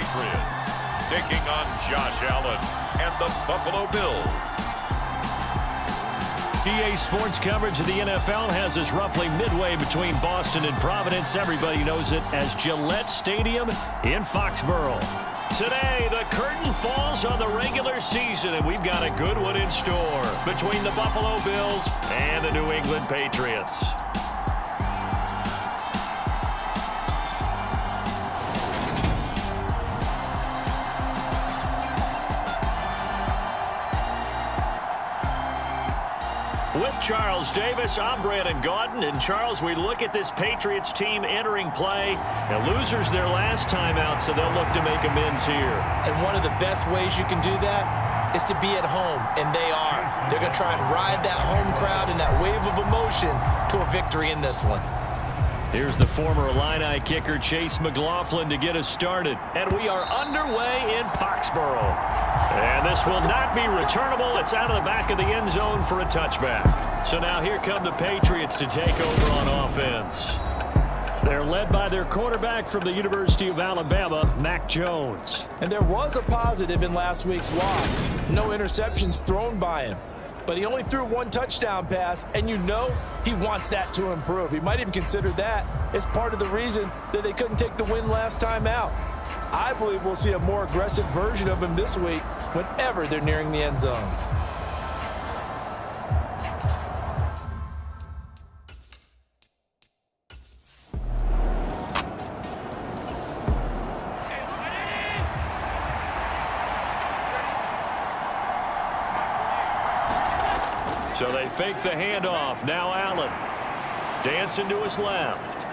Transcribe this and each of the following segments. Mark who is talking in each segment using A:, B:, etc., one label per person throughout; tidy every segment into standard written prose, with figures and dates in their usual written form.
A: Patriots taking on Josh Allen and the Buffalo Bills.
B: EA Sports coverage of the NFL has us roughly midway between Boston and Providence. Everybody knows it as Gillette Stadium in Foxborough. Today, the curtain falls on the regular season, and we've got a good one in store between the Buffalo Bills and the New England Patriots. With Charles Davis, I'm Brandon Gaudin. And Charles, we look at this Patriots team entering play. And losers their last time out, so they'll look to make amends here.
C: And one of the best ways you can do that is to be at home, and they are. They're going to try and ride that home crowd and that wave of emotion to a victory in this one.
B: Here's the former Illini kicker, Chase McLaughlin, to get us started. And we are underway in Foxborough. And this will not be returnable. It's out of the back of the end zone for a touchback. So now here come the Patriots to take over on offense. They're led by their quarterback from the University of Alabama, Mac Jones.
C: And there was a positive in last week's loss. No interceptions thrown by him. But he only threw one touchdown pass, and you know he wants that to improve. He might even consider that as part of the reason that they couldn't take the win last time out. I believe we'll see a more aggressive version of him this week whenever they're nearing the end zone.
B: So they fake the handoff. Now Allen dancing to his left.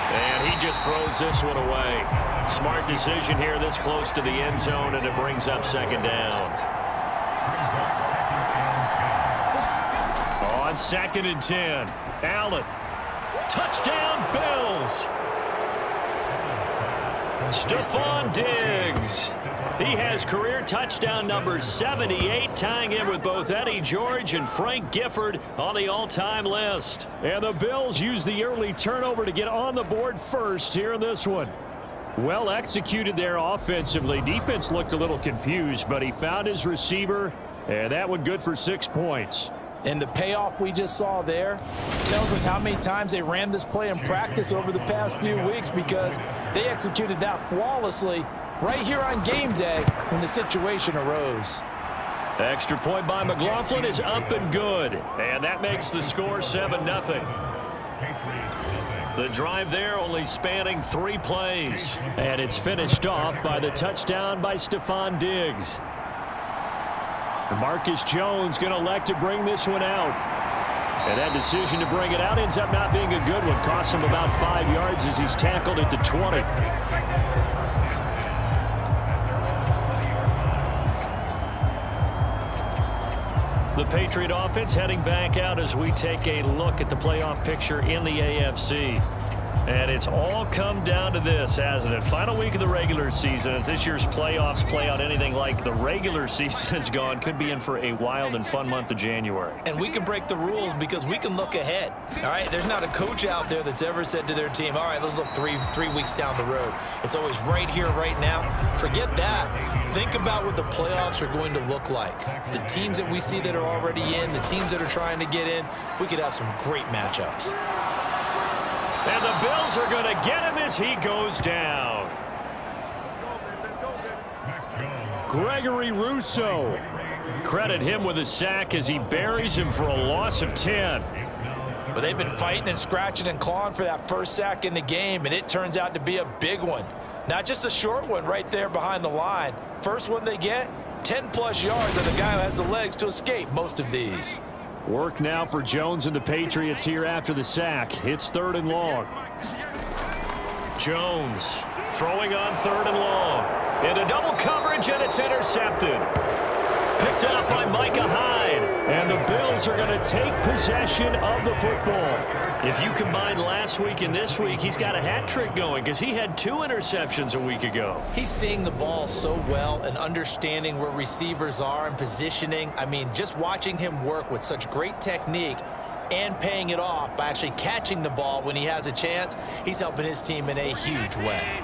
B: And he just throws this one away. Smart decision here this close to the end zone, and it brings up second down. On 2nd and 10, Allen. Touchdown, Bills. Stephon Diggs. He has career touchdown number 78, tying him with both Eddie George and Frank Gifford on the all-time list. And the Bills use the early turnover to get on the board first here in this one. Well executed there offensively. Defense looked a little confused, but he found his receiver, and that one good for 6 points.
C: And the payoff we just saw there tells us how many times they ran this play in practice over the past few weeks, because they executed that flawlessly right here on game day when the situation arose.
B: Extra point by McLaughlin is up and good. And that makes the score 7-0. The drive there only spanning 3 plays. And it's finished off by the touchdown by Stephon Diggs. Marcus Jones going to elect to bring this one out. And that decision to bring it out ends up not being a good one. Costs him about 5 yards as he's tackled at the 20. The Patriot offense heading back out as we take a look at the playoff picture in the AFC. And it's all come down to this, hasn't it? Final week of the regular season. As this year's playoffs play out anything like the regular season has gone, could be in for a wild and fun month of January.
C: And we can break the rules because we can look ahead. All right, there's not a coach out there that's ever said to their team, all right, let's look three weeks down the road. It's always right here, right now. Forget that. Think about what the playoffs are going to look like. The teams that we see that are already in, the teams that are trying to get in, we could have some great matchups.
B: And the Bills are going to get him as he goes down. Gregory Rousseau. Credit him with a sack as he buries him for a loss of 10.
C: But they've been fighting and scratching and clawing for that first sack in the game, and it turns out to be a big one. Not just a short one right there behind the line. First one they get, 10-plus yards, and the guy who has the legs to escape most of these.
B: Work now for Jones and the Patriots here after the sack. It's 3rd and long. Jones throwing on 3rd and long. Into double coverage, and it's intercepted. Picked up by Micah Hyde. And the Bills are going to take possession of the football. If you combine last week and this week, he's got a hat trick going because he had 2 interceptions a week ago.
C: He's seeing the ball so well and understanding where receivers are and positioning. I mean, just watching him work with such great technique and paying it off by actually catching the ball when he has a chance, he's helping his team in a huge way.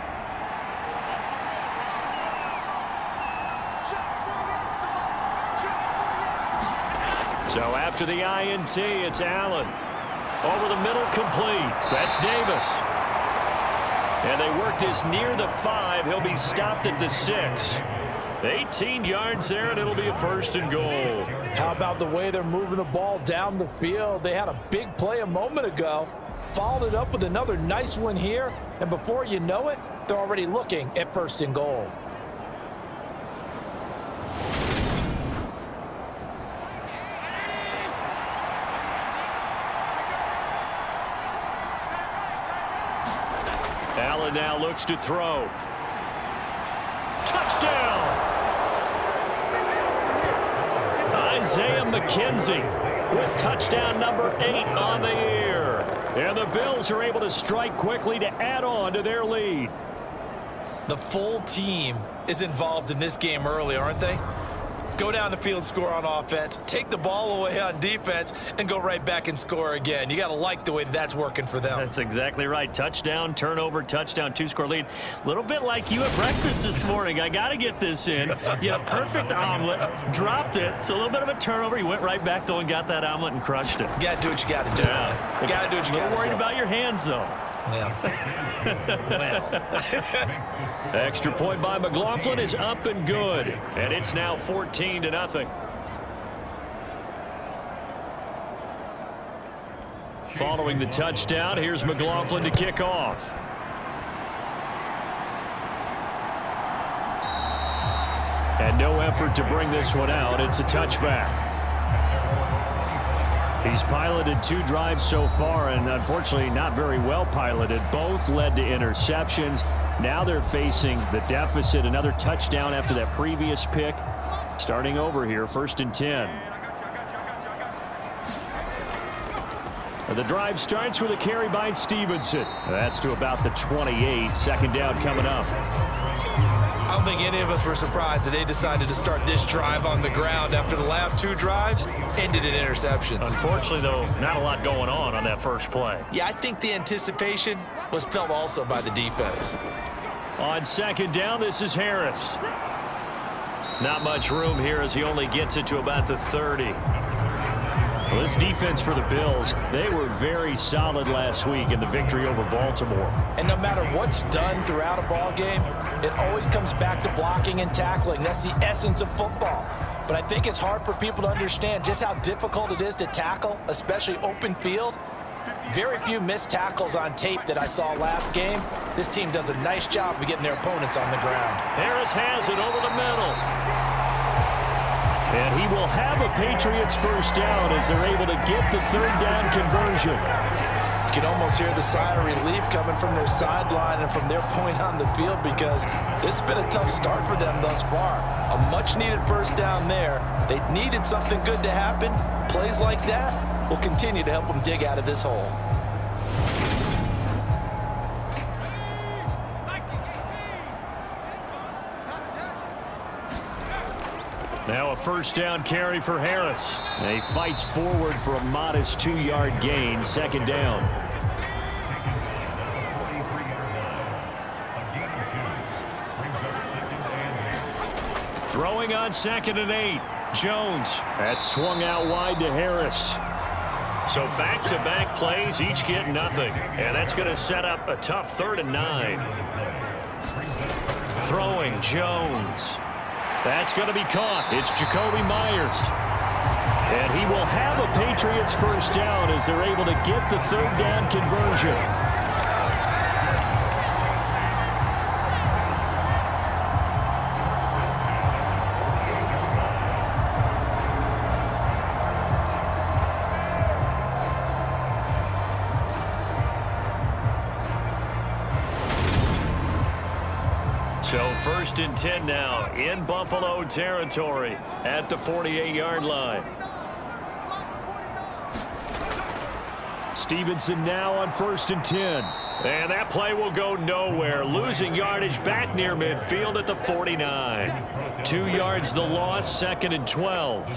B: So after the INT, it's Allen. Over the middle, complete. That's Davis. And they work this near the 5. He'll be stopped at the 6. 18 yards there, and it'll be a 1st and goal.
C: How about the way they're moving the ball down the field? They had a big play a moment ago, followed it up with another nice one here, and before you know it, they're already looking at 1st and goal.
B: Allen now looks to throw. Touchdown! Isaiah McKenzie with touchdown number 8 on the year. And the Bills are able to strike quickly to add on to their lead.
C: The full team is involved in this game early, aren't they? Go down the field, score on offense, take the ball away on defense, and go right back and score again. You got to like the way that's working for them.
B: That's exactly right. Touchdown, turnover, touchdown, 2-score lead. A little bit like you at breakfast this morning. I got to get this in. You had a perfect omelet, dropped it, so a little bit of a turnover. You went right back, though, and got that omelet and crushed it.
C: You got to do what you got to do.
B: Yeah.
C: You got to do what you got to do.
B: A little worried about your hands, though.
C: Well.
B: Extra point by McLaughlin is up and good. And it's now 14-0. Following the touchdown, here's McLaughlin to kick off. And no effort to bring this one out. It's a touchback. He's piloted 2 drives so far, and unfortunately not very well piloted. Both led to interceptions. Now they're facing the deficit. Another touchdown after that previous pick. Starting over here, 1st and 10. And the drive starts with a carry by Stevenson. That's to about the 28. 2nd down coming up.
C: I don't think any of us were surprised that they decided to start this drive on the ground after the last 2 drives ended in interceptions.
B: Unfortunately, though, not a lot going on that first play.
C: Yeah, I think the anticipation was felt also by the defense.
B: On 2nd down, this is Harris. Not much room here as he only gets it to about the 30. Well, this defense for the Bills, they were very solid last week in the victory over Baltimore.
C: And no matter what's done throughout a ball game, it always comes back to blocking and tackling. That's the essence of football. But I think it's hard for people to understand just how difficult it is to tackle, especially open field. Very few missed tackles on tape that I saw last game. This team does a nice job of getting their opponents on the ground.
B: Harris has it over the middle. And he will have a Patriots 1st down as they're able to get the 3rd down conversion.
C: You can almost hear the sigh of relief coming from their sideline and from their point on the field because this has been a tough start for them thus far. A much-needed 1st down there. They needed something good to happen. Plays like that will continue to help them dig out of this hole.
B: Now a 1st down carry for Harris. And he fights forward for a modest 2-yard gain. 2nd down. Throwing on 2nd and 8. Jones. That's swung out wide to Harris. So back-to-back plays, each get nothing. And that's going to set up a tough 3rd and 9. Throwing Jones. That's going to be caught. It's Jacoby Myers. And he will have a Patriots 1st down as they're able to get the 3rd down conversion. So 1st and 10 now in Buffalo territory at the 48-yard line. Stevenson now on 1st and 10. And that play will go nowhere. Losing yardage back near midfield at the 49. 2 yards the loss, 2nd and 12.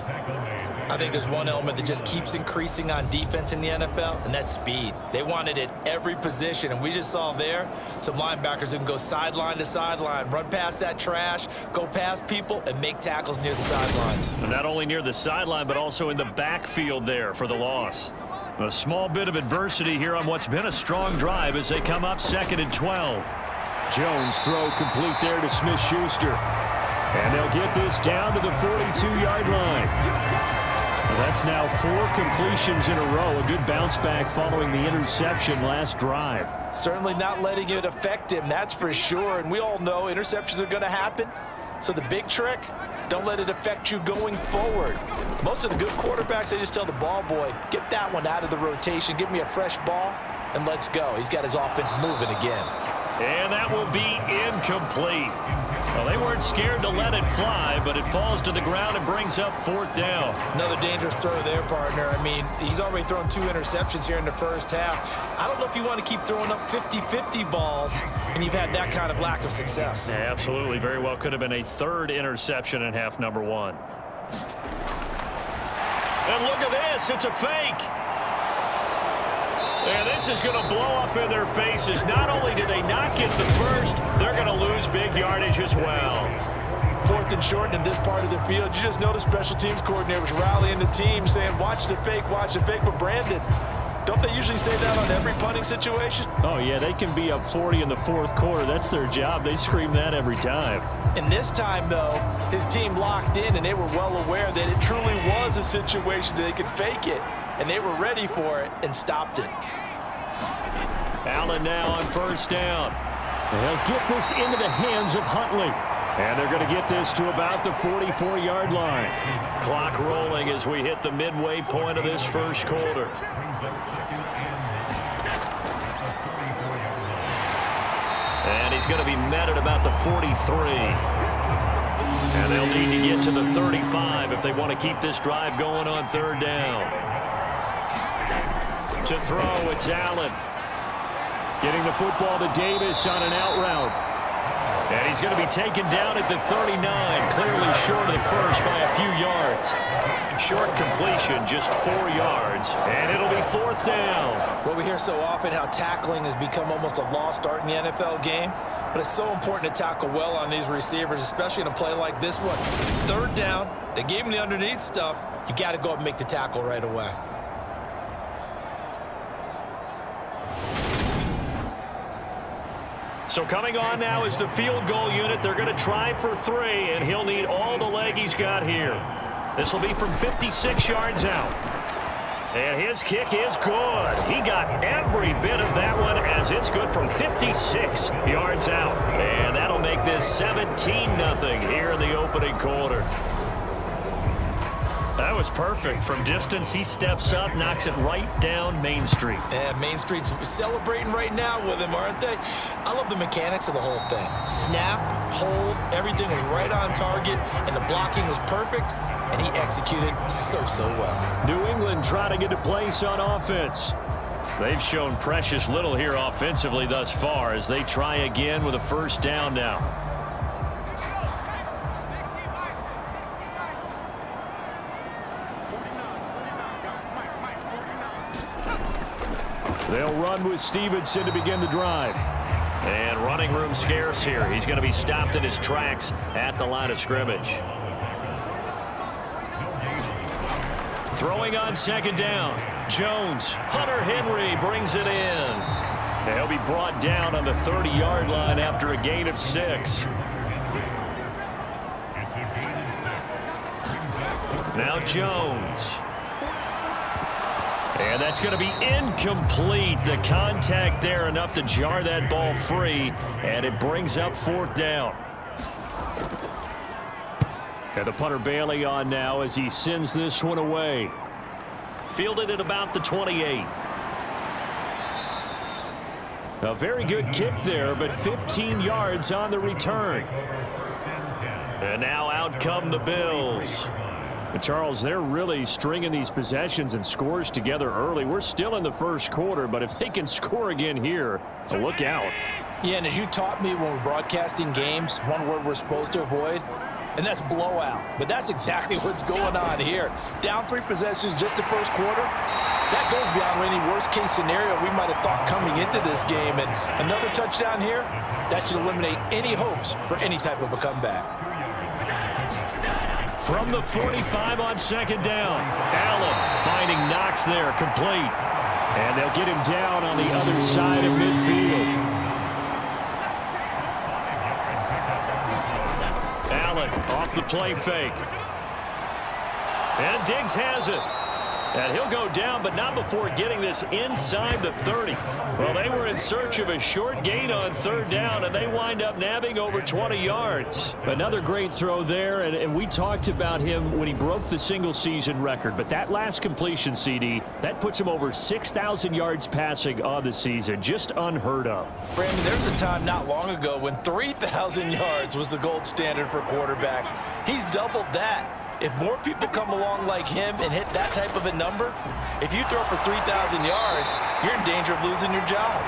C: I think there's one element that just keeps increasing on defense in the NFL, and that's speed. They want it at every position, and we just saw there some linebackers who can go sideline to sideline, run past that trash, go past people, and make tackles near the sidelines.
B: And not only near the sideline, but also in the backfield there for the loss. A small bit of adversity here on what's been a strong drive as they come up 2nd and 12. Jones throw complete there to Smith-Schuster. And they'll get this down to the 42-yard line. That's now 4 completions in a row. A good bounce back following the interception last drive.
C: Certainly not letting it affect him, that's for sure. And we all know interceptions are going to happen. So the big trick, don't let it affect you going forward. Most of the good quarterbacks, they just tell the ball boy, get that one out of the rotation, give me a fresh ball, and let's go. He's got his offense moving again.
B: And that will be incomplete. Well, they weren't scared to let it fly, but it falls to the ground and brings up 4th down.
C: Another dangerous throw there, partner. I mean, he's already thrown 2 interceptions here in the first half. I don't know if you want to keep throwing up 50-50 balls, and you've had that kind of lack of success.
B: Yeah, absolutely. Very well could have been a 3rd interception in half number 1. And look at this. It's a fake. And this is going to blow up in their faces. Not only do they not get the first, they're going to lose big yardage as well.
C: 4th and short in this part of the field. You just noticed special teams coordinators rallying the team saying, watch the fake, watch the fake. But Brandon, don't they usually say that on every punting situation?
B: Oh, yeah, they can be up 40 in the 4th quarter. That's their job. They scream that every time.
C: And this time, though, his team locked in, and they were well aware that it truly was a situation that they could fake it. And they were ready for it and stopped it.
B: Allen now on 1st down. They'll get this into the hands of Huntley. And they're going to get this to about the 44-yard line. Clock rolling as we hit the midway point of this first quarter. And he's going to be met at about the 43. And they'll need to get to the 35 if they want to keep this drive going on 3rd down. To throw, it's Allen. Getting the football to Davis on an out route. And he's going to be taken down at the 39, clearly short of the first by a few yards. Short completion, just 4 yards, and it'll be 4th down.
C: Well, we hear so often how tackling has become almost a lost art in the NFL game, but it's so important to tackle well on these receivers, especially in a play like this one. 3rd down, they gave him the underneath stuff. You got to go up and make the tackle right away.
B: So coming on now is the field goal unit. They're going to try for 3, and he'll need all the leg he's got here. This will be from 56 yards out. And his kick is good. He got every bit of that one as it's good from 56 yards out. And that'll make this 17-0 here in the opening quarter. That was perfect. From distance, he steps up, knocks it right down Main Street.
C: Yeah, Main Street's celebrating right now with him, aren't they? I love the mechanics of the whole thing. Snap, hold, everything was right on target, and the blocking was perfect, and he executed so well.
B: New England trying to get a place on offense. They've shown precious little here offensively thus far as they try again with a 1st down now. They'll run with Stevenson to begin the drive. And running room scarce here. He's going to be stopped in his tracks at the line of scrimmage. Throwing on 2nd down. Jones. Hunter Henry brings it in. He'll be brought down on the 30-yard line after a gain of 6. Now Jones. And that's going to be incomplete. The contact there enough to jar that ball free, and it brings up 4th down. And the punter Bailey on now as he sends this one away. Fielded at about the 28. A very good kick there, but 15 yards on the return. And now out come the Bills. But Charles, they're really stringing these possessions and scores together early. We're still in the first quarter, but if they can score again here, look out.
C: Yeah, and as you taught me when we're broadcasting games, one word we're supposed to avoid, and that's blowout. But that's exactly what's going on here. Down 3 possessions just the first quarter. That goes beyond any worst-case scenario we might have thought coming into this game. And another touchdown here, that should eliminate any hopes for any type of a comeback.
B: From the 45 on second down, Allen finding Knox there, complete. And they'll get him down on the other side of midfield. Allen off the play fake. And Diggs has it. And he'll go down, but not before getting this inside the 30. Well, they were in search of a short gain on third down, and they wind up nabbing over 20 yards. Another great throw there, and we talked about him when he broke the single-season record. But that last completion, CD, that puts him over 6,000 yards passing on the season. Just unheard of.
C: Brandon, there's a time not long ago when 3,000 yards was the gold standard for quarterbacks. He's doubled that. If more people come along like him and hit that type of a number, if you throw for 3,000 yards, you're in danger of losing your job.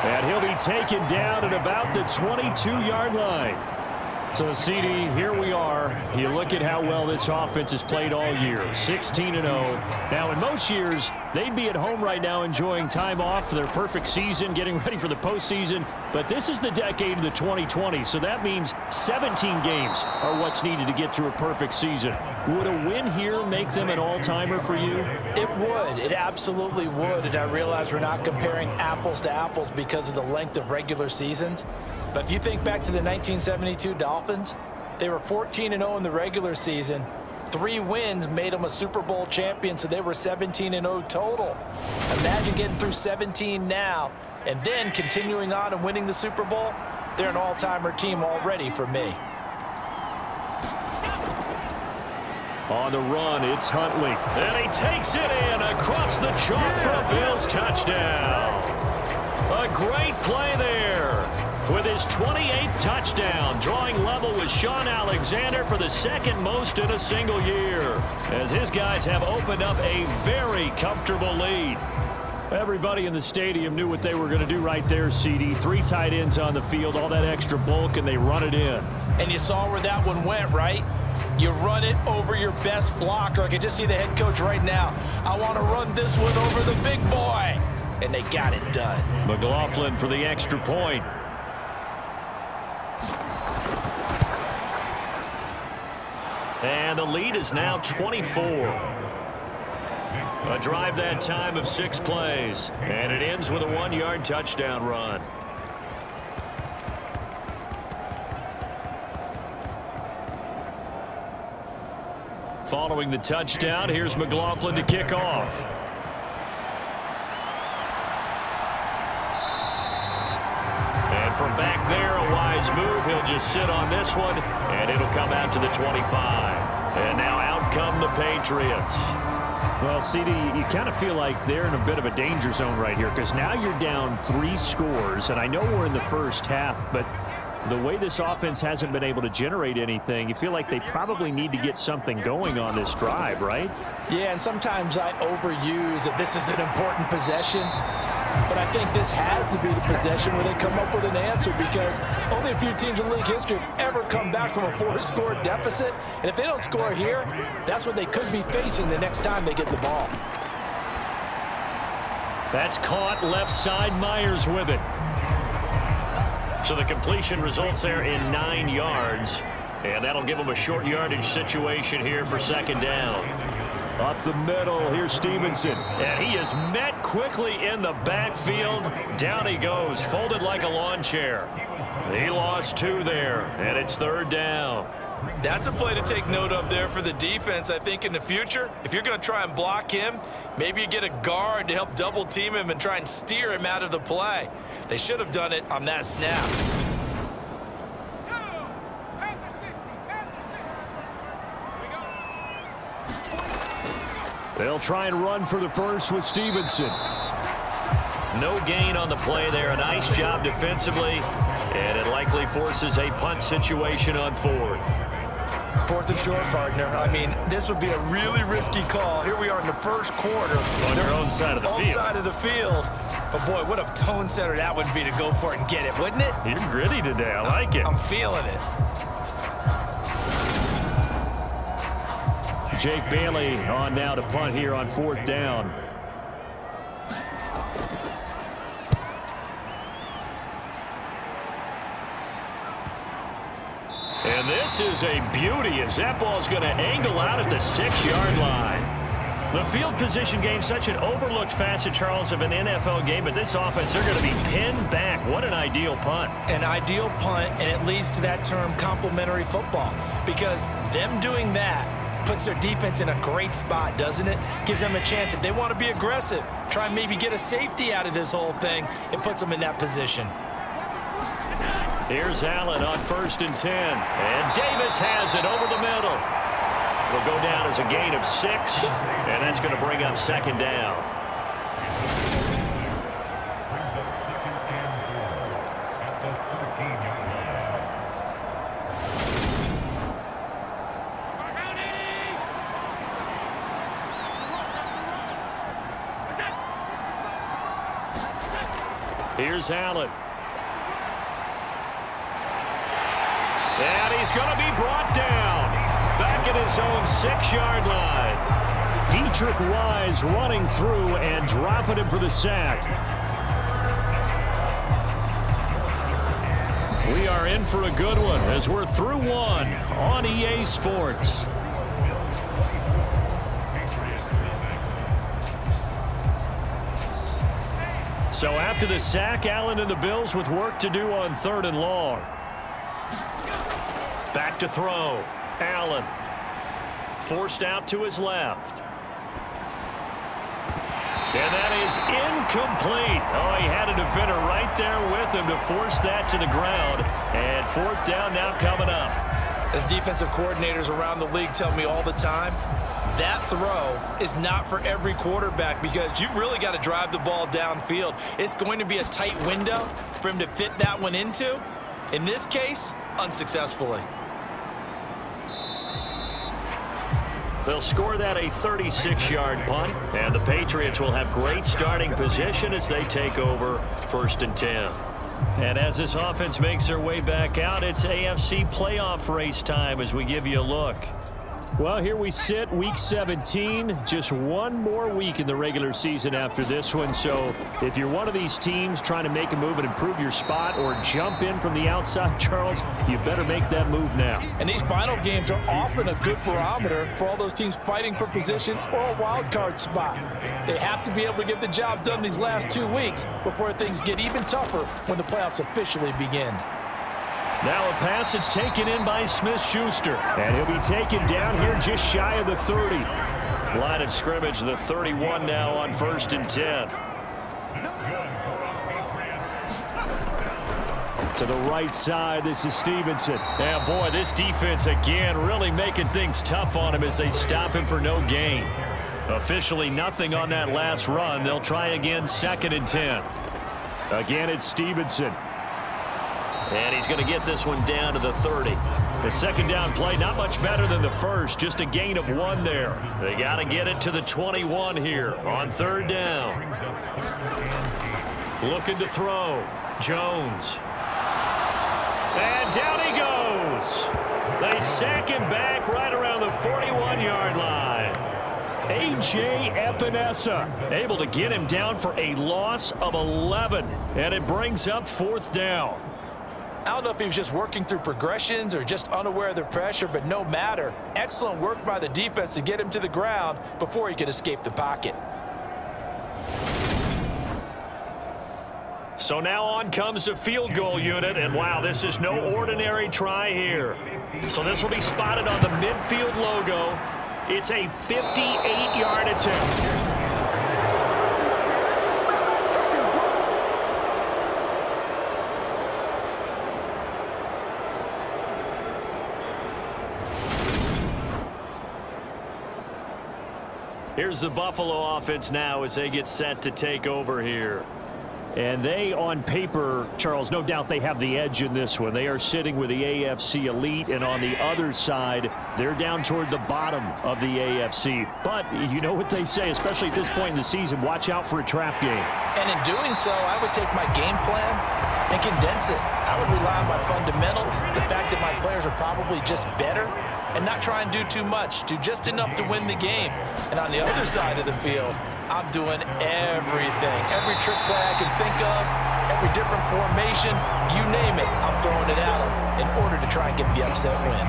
B: And he'll be taken down at about the 22-yard line. So, CD, here we are. You look at how well this offense has played all year, 16-0. Now, in most years, they'd be at home right now enjoying time off for their perfect season, getting ready for the postseason. But this is the decade of the 2020s, so that means 17 games are what's needed to get through a perfect season. Would a win here make them an all-timer for you?
C: It would. It absolutely would. And I realize we're not comparing apples to apples because of the length of regular seasons. But if you think back to the 1972 Dolphins, they were 14-0 in the regular season. 3 wins made them a Super Bowl champion, so they were 17-0 total. Imagine getting through 17 now and then continuing on and winning the Super Bowl. They're an all-timer team already for me.
B: On the run, it's Huntley. And he takes it in across the chalk for a Bills touchdown. A great play there. With his 28th touchdown, drawing level with Sean Alexander for the second most in a single year, as his guys have opened up a very comfortable lead. Everybody in the stadium knew what they were going to do right there, CD. 3 tight ends on the field, all that extra bulk, and they run it in. And
C: you saw where that one went, right? You run it over your best blocker. I can just see the head coach right now. I want to run this one over the big boy. And they got it done.
B: McLaughlin for the extra point. And the lead is now 24. A drive that time of 6 plays. And it ends with a 1-yard touchdown run. Following the touchdown, here's McLaughlin to kick off. And from back there, a wise move. He'll just sit on this one, and it'll come out to the 25. And now out come the Patriots. Well, CD, you kind of feel like they're in a bit of a danger zone right here because now you're down 3 scores, and I know we're in the first half, but the way this offense hasn't been able to generate anything, you feel like they probably need to get something going on this drive, right?
C: Yeah, and sometimes I overuse that this is an important possession. But I think this has to be the possession where they come up with an answer because only a few teams in league history have ever come back from a 4-score deficit. And if they don't score here, that's what they could be facing the next time they get the ball.
B: That's caught left side. Myers with it. So the completion results there in 9 yards. And that'll give them a short yardage situation here for second down. Up the middle, here's Stevenson. And he is met quickly in the backfield. Down he goes, folded like a lawn chair. He lost 2 there, and it's third down.
C: That's a play to take note of there for the defense. I think in the future, if you're going to try and block him, maybe you get a guard to help double team him and try and steer him out of the play. They should have done it on that snap.
B: They'll try and run for the first with Stevenson. No gain on the play there. A nice job defensively. And it likely forces a punt situation on 4th.
C: 4th and short, partner. I mean, this would be a really risky call. Here we are in the first quarter.
B: On your own side of the field.
C: Own side of the field. But, boy, what a tone setter that would be to go for it and get it, wouldn't it?
B: You're gritty today. I like it.
C: I'm feeling it.
B: Jake Bailey on now to punt here on 4th down. And this is a beauty as that ball's going to angle out at the 6-yard line. The field position game, such an overlooked facet, Charles, of an NFL game, but this offense, they're going to be pinned back. What an ideal punt.
C: An ideal punt, and it leads to that term complementary football, because them doing that puts their defense in a great spot, doesn't it? Gives them a chance. If they want to be aggressive, try and maybe get a safety out of this whole thing, it puts them in that position.
B: Here's Allen on 1st and 10, and Davis has it over the middle. It'll go down as a gain of 6, and that's going to bring up 2nd down. Here's Allen. And he's going to be brought down. Back at his own 6-yard line. Dietrich Wise running through and dropping him for the sack. We are in for a good one as we're through one on EA Sports. So after the sack, Allen and the Bills with work to do on 3rd and long. Back to throw. Allen forced out to his left. And that is incomplete. Oh, he had a defender right there with him to force that to the ground. And 4th down now coming up.
C: As defensive coordinators around the league tell me all the time, that throw is not for every quarterback because you've really got to drive the ball downfield. It's going to be a tight window for him to fit that one into. In this case, unsuccessfully.
B: They'll score that a 36-yard punt, and the Patriots will have great starting position as they take over 1st and 10. And as this offense makes their way back out, it's AFC playoff race time as we give you a look. Well, here we sit, Week 17. Just one more week in the regular season after this one. So if you're one of these teams trying to make a move and improve your spot or jump in from the outside, Charles, you better make that move now.
C: And these final games are often a good barometer for all those teams fighting for position or a wild card spot. They have to be able to get the job done these last 2 weeks before things get even tougher when the playoffs officially begin.
B: Now a pass that's taken in by Smith-Schuster. And he'll be taken down here just shy of the 30. Line of scrimmage, the 31 now on 1st and 10. To the right side, this is Stevenson. Yeah, boy, this defense again really making things tough on him as they stop him for no gain. Officially nothing on that last run. They'll try again 2nd and 10. Again, it's Stevenson. And he's going to get this one down to the 30. The 2nd down play, not much better than the first. Just a gain of 1 there. They got to get it to the 21 here on 3rd down. Looking to throw. Jones. And down he goes. They sack him back right around the 41-yard line. A.J. Epinesa able to get him down for a loss of 11. And it brings up 4th down.
C: I don't know if he was just working through progressions or just unaware of the pressure, but no matter. Excellent work by the defense to get him to the ground before he could escape the pocket.
B: So now on comes the field goal unit, and wow, this is no ordinary try here. So this will be spotted on the midfield logo. It's a 58-yard attempt. Here's the Buffalo offense now as they get set to take over here. And they, on paper, Charles, no doubt they have the edge in this one. They are sitting with the AFC elite, and on the other side, they're down toward the bottom of the AFC. But you know what they say, especially at this point in the season, watch out for a trap game.
C: And in doing so, I would take my game plan and condense it. I would rely on my fundamentals, the fact that my players are probably just better, and not try and do too much. Do just enough to win the game. And on the other side of the field, I'm doing everything. Every trick play I can think of, every different formation, you name it, I'm throwing it at them in order to try and get the upset win.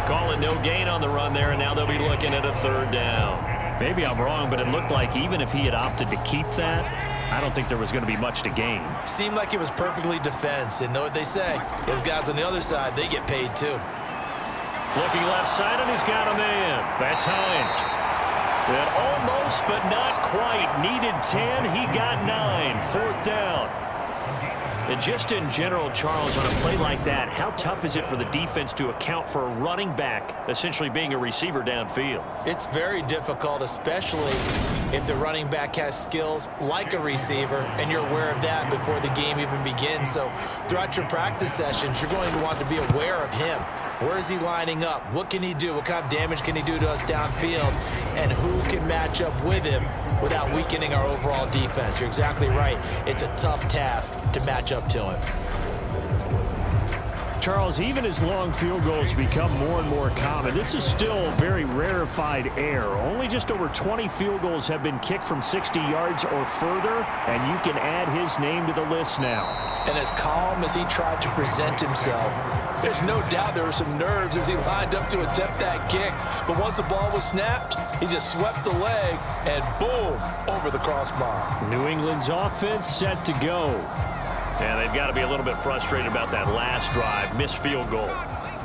B: Calling no gain on the run there, and now they'll be looking at a third down. Maybe I'm wrong, but it looked like even if he had opted to keep that, I don't think there was going to be much to gain.
C: Seemed like it was perfectly defense. And know what they say, those guys on the other side, they get paid too.
B: Looking left side, and he's got a man. That's Hines. And almost, but not quite. Needed 10. He got 9. Fourth down. And just in general, Charles, on a play like that, how tough is it for the defense to account for a running back essentially being a receiver downfield?
C: It's very difficult, especially if the running back has skills like a receiver, and you're aware of that before the game even begins. So throughout your practice sessions, you're going to want to be aware of him. Where is he lining up? What can he do? What kind of damage can he do to us downfield? And who can match up with him without weakening our overall defense? You're exactly right. It's a tough task to match up to him.
B: Charles, even as long field goals become more and more common, this is still very rarefied air. Only just over 20 field goals have been kicked from 60 yards or further, and you can add his name to the list now.
C: And as calm as he tried to present himself, there's no doubt there were some nerves as he lined up to attempt that kick. But once the ball was snapped, he just swept the leg and boom, over the crossbar.
B: New England's offense set to go. And they've got to be a little bit frustrated about that last drive, missed field goal.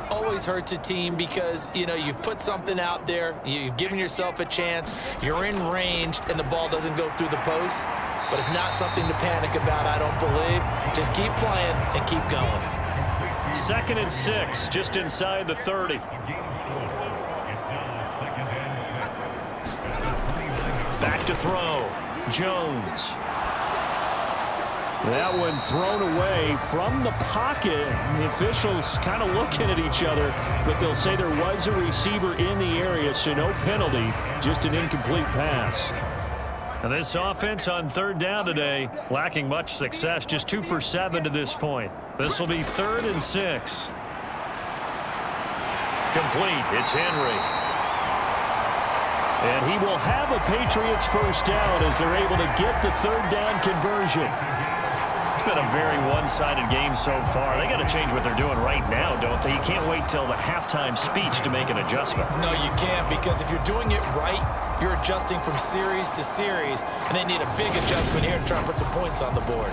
C: Always hurts a team because, you know, you've put something out there, you've given yourself a chance, you're in range, and the ball doesn't go through the posts. But it's not something to panic about, I don't believe. Just keep playing and keep going.
B: 2nd and 6, just inside the 30. Back to throw. Jones. That one thrown away from the pocket. The officials kind of looking at each other, but they'll say there was a receiver in the area, so no penalty, just an incomplete pass. And this offense on 3rd down today, lacking much success, just 2 for 7 to this point. This will be 3rd and 6. Complete. It's Henry. And he will have a Patriots first down as they're able to get the 3rd down conversion. It's been a very one-sided game so far. They got to change what they're doing right now, don't they? You can't wait till the halftime speech to make an adjustment.
C: No, you can't, because if you're doing it right, you're adjusting from series to series, and they need a big adjustment here to try and put some points on the board.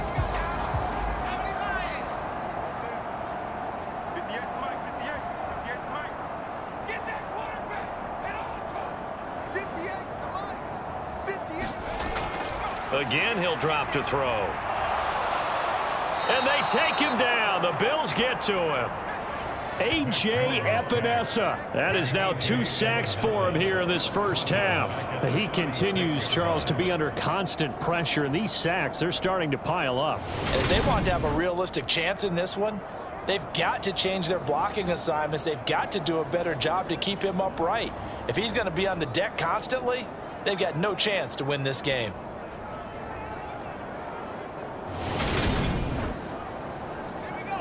B: Again, he'll drop to throw. And they take him down. The Bills get to him. A.J. Epinesa. That is now 2 sacks for him here in this first half. He continues, Charles, to be under constant pressure, and these sacks, they're starting to pile up.
C: And if they want to have a realistic chance in this one, they've got to change their blocking assignments. They've got to do a better job to keep him upright. If he's going to be on the deck constantly, they've got no chance to win this game.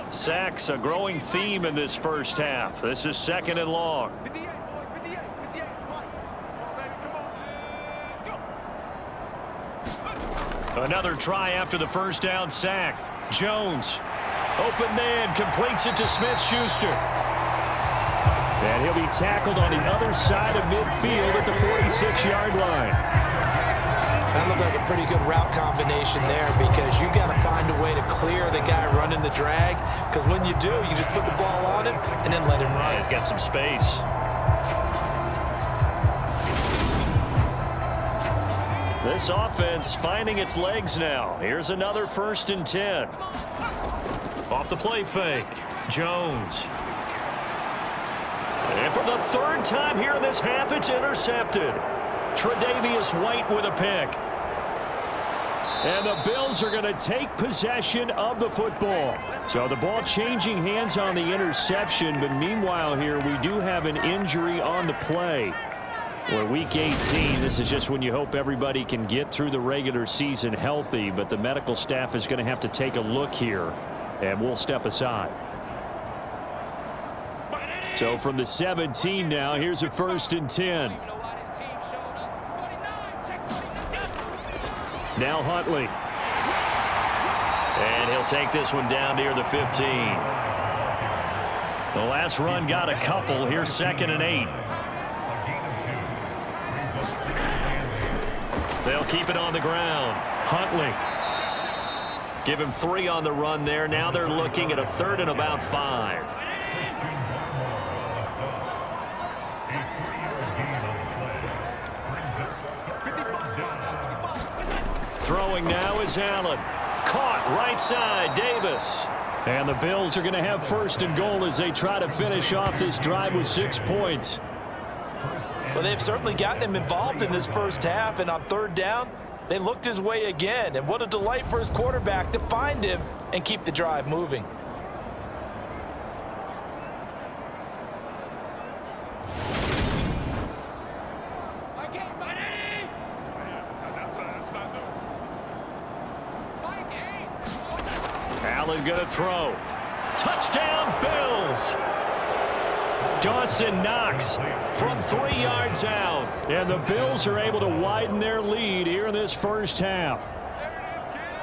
B: Sacks, a growing theme in this first half. This is 2nd and long. Another try after the first down sack. Jones, open man, completes it to Smith-Schuster. And he'll be tackled on the other side of midfield at the 46-yard line.
C: That looked like a pretty good route combination there, because you got to find a way to clear the guy running the drag, because when you do, you just put the ball on him and then let him run.
B: Yeah, he's got some space. This offense finding its legs now. Here's another 1st and 10. Off the play fake. Jones. And for the 3rd time here in this half, it's intercepted. Tre'Davious White with a pick. And the Bills are going to take possession of the football. So the ball changing hands on the interception, but meanwhile here we do have an injury on the play. Well, week 18, this is just when you hope everybody can get through the regular season healthy, but the medical staff is going to have to take a look here, and we'll step aside. So from the 17 now, here's a 1st and 10. Now Huntley. And he'll take this one down near the 15. The last run got a couple. Here's 2nd and 8. They'll keep it on the ground. Huntley. Give him 3 on the run there. Now they're looking at a 3rd and about 5. Throwing now is Allen. Caught right side, Davis. And the Bills are going to have 1st and goal as they try to finish off this drive with 6 points.
C: Well, they've certainly gotten him involved in this first half, and on 3rd down, they looked his way again. And what a delight for his quarterback to find him and keep the drive moving.
B: Allen going to throw. Touchdown, Bills. Dawson Knox from 3 yards out. And the Bills are able to widen their lead here in this first half.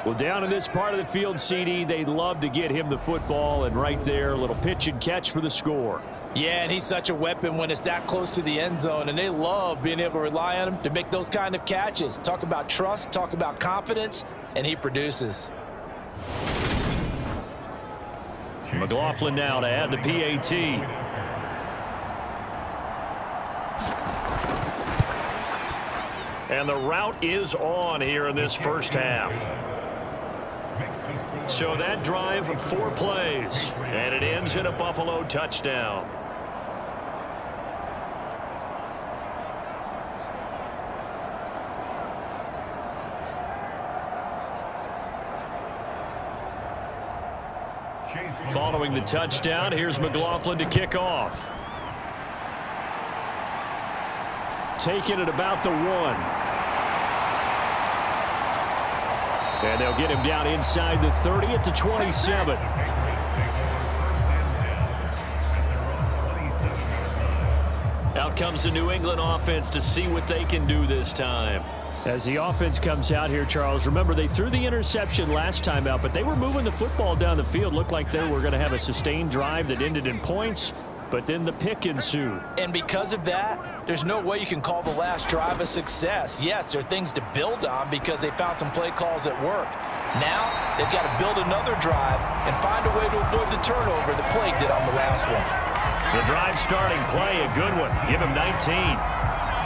B: Well, down in this part of the field, CD, they love to get him the football. And right there, a little pitch and catch for the score.
C: Yeah, and he's such a weapon when it's that close to the end zone. And they love being able to rely on him to make those kind of catches. Talk about trust, talk about confidence, and he produces.
B: McLaughlin now to add the PAT. And the route is on here in this first half. So that drive, 4 plays. And it ends in a Buffalo touchdown. Following the touchdown, here's McLaughlin to kick off. Taking it about the 1. And they'll get him down inside the 30 at the 27. Out comes the New England offense to see what they can do this time. As the offense comes out here, Charles, remember they threw the interception last time out, but they were moving the football down the field. Looked like they were going to have a sustained drive that ended in points, but then the pick ensued.
C: And because of that, there's no way you can call the last drive a success. Yes, there are things to build on because they found some play calls that worked. Now they've got to build another drive and find a way to avoid the turnover that plagued it on the last one.
B: The drive starting play, a good one. Give him 19.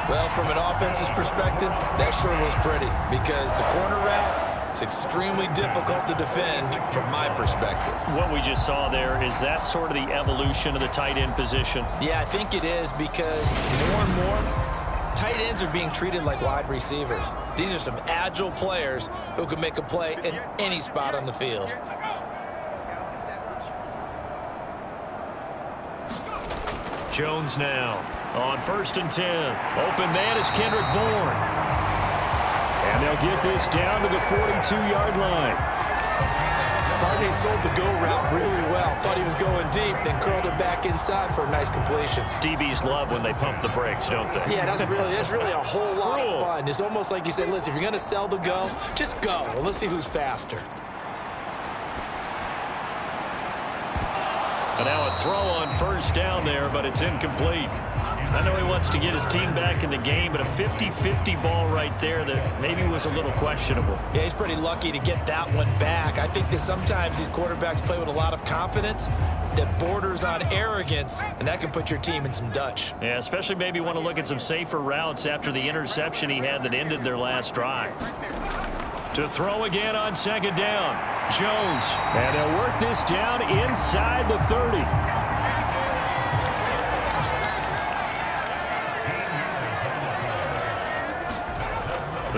C: Well, from an offense's perspective, that sure was pretty because the corner route is extremely difficult to defend from my perspective.
B: What we just saw there, is that sort of the evolution of the tight end position?
C: Yeah, I think it is because more and more tight ends are being treated like wide receivers. These are some agile players who can make a play in any spot on the field.
B: Jones now on 1st and 10. Open man is Kendrick Bourne. And they'll get this down to the 42-yard line.
C: Barney sold the go route really well. Thought he was going deep, then curled it back inside for a nice completion.
B: DBs love when they pump the brakes, don't they?
C: Yeah, that's really a whole lot of fun. It's almost like you said, listen, if you're going to sell the go, just go. Well, let's see who's faster.
B: And now a throw on 1st down there, but it's incomplete. I know he wants to get his team back in the game, but a 50-50 ball right there that maybe was a little questionable.
C: Yeah, he's pretty lucky to get that one back. I think that sometimes these quarterbacks play with a lot of confidence that borders on arrogance, and that can put your team in some Dutch.
B: Yeah, especially maybe want to look at some safer routes after the interception he had that ended their last drive. To throw again on 2nd down. Jones. And they'll work this down inside the 30.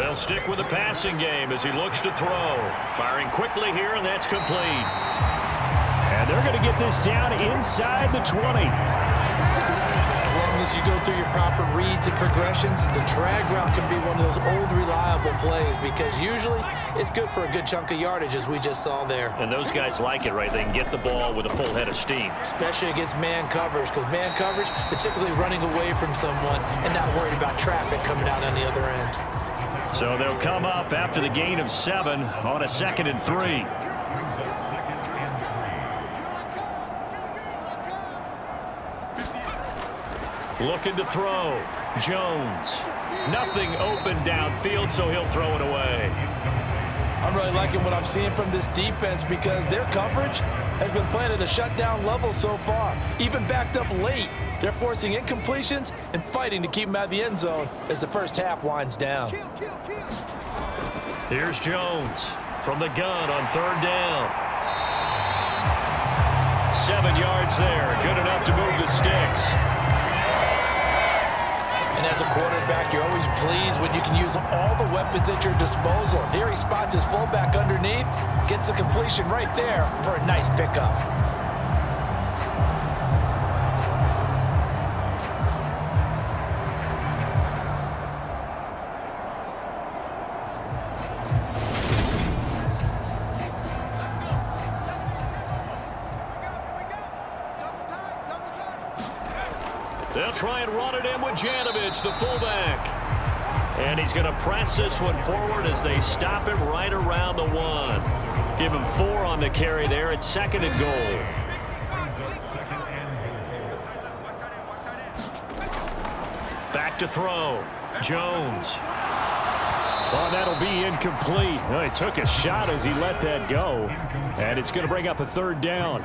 B: They'll stick with the passing game as he looks to throw. Firing quickly here, and that's complete. And they're going to get this down inside the 20.
C: As long as as you go through your proper reads and progressions, the drag route can be one of those old reliable plays because usually it's good for a good chunk of yardage, as we just saw there.
B: And those guys like it, right? They can get the ball with a full head of steam.
C: Especially against man coverage, because man coverage, particularly running away from someone and not worried about traffic coming out on the other end.
B: So they'll come up after the gain of 7 on a 2nd and 3. Looking to throw. Jones. Nothing open downfield, so he'll throw it away.
C: I'm really liking what I'm seeing from this defense because their coverage has been playing at a shutdown level so far. Even backed up late, they're forcing incompletions and fighting to keep them out of the end zone as the first half winds down.
B: Here's Jones from the gun on 3rd down. 7 yards there. Good enough to move the sticks.
C: And as a quarterback, you're always pleased when you can use all the weapons at your disposal. Here he spots his fullback underneath, gets the completion right there for a nice pickup.
B: They'll try and run it in with Janovich, the fullback. And he's going to press this one forward as they stop it right around the 1. Give him 4 on the carry there at 2nd and goal. Back to throw. Jones. Oh, that'll be incomplete. Well, he took a shot as he let that go. And it's going to bring up a 3rd down.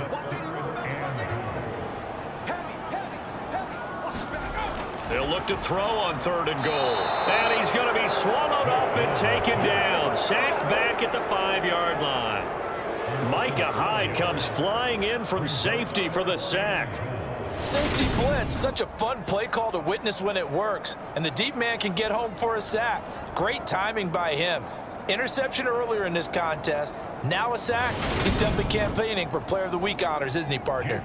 B: They'll look to throw on 3rd and goal. And he's going to be swallowed up and taken down. Sacked back at the 5-yard line. Micah Hyde comes flying in from safety for the sack.
C: Safety blitz, such a fun play call to witness when it works. And the deep man can get home for a sack. Great timing by him. Interception earlier in this contest. Now a sack. He's definitely campaigning for Player of the Week honors, isn't he, partner?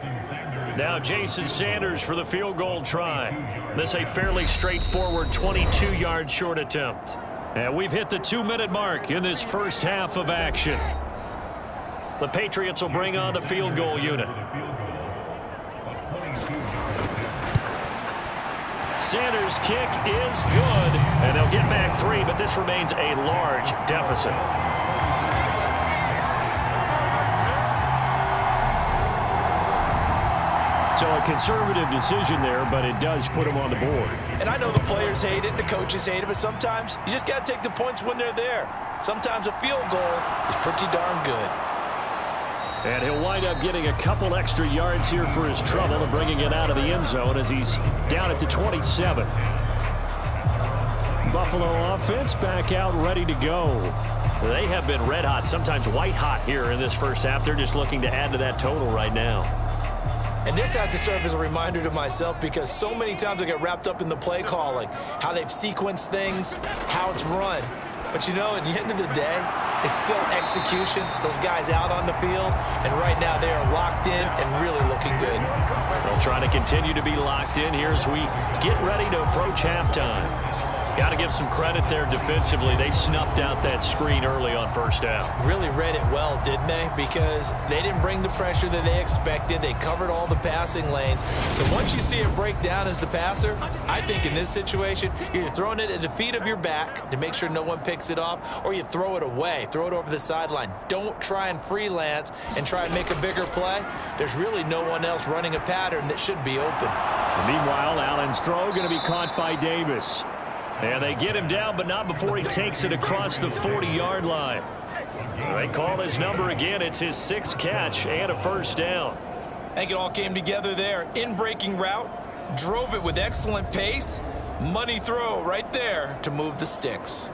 B: Now Jason Sanders for the field goal try. This a fairly straightforward 22-yard short attempt. And we've hit the 2-minute mark in this first half of action. The Patriots will bring on the field goal unit. Sanders' kick is good, and they'll get back 3, but this remains a large deficit. So a conservative decision there, but it does put them on the board.
C: And I know the players hate it, the coaches hate it, but sometimes you just got to take the points when they're there. Sometimes a field goal is pretty darn good.
B: And he'll wind up getting a couple extra yards here for his trouble and bringing it out of the end zone as he's down at the 27. Buffalo offense back out ready to go. They have been red hot, sometimes white hot here in this first half. They're just looking to add to that total right now.
C: And this has to serve as a reminder to myself because so many times I get wrapped up in the play calling, how they've sequenced things, how it's run. But, you know, at the end of the day, it's still execution. Those guys out on the field, and right now they are locked in and really looking good.
B: They'll try to continue to be locked in here as we get ready to approach halftime. Got to give some credit there defensively. They snuffed out that screen early on first down.
C: Really read it well, didn't they? Because they didn't bring the pressure that they expected. They covered all the passing lanes. So once you see it break down as the passer, I think in this situation, you're either throwing it at the feet of your back to make sure no one picks it off, or you throw it away, throw it over the sideline. Don't try and freelance and try and make a bigger play. There's really no one else running a pattern that should be open.
B: And meanwhile, Allen's throw going to be caught by Davis. And they get him down, but not before he takes it across the 40-yard line. They call his number again. It's his 6th catch and a first down.
C: I think it all came together there. In-breaking route, drove it with excellent pace. Money throw right there to move the sticks.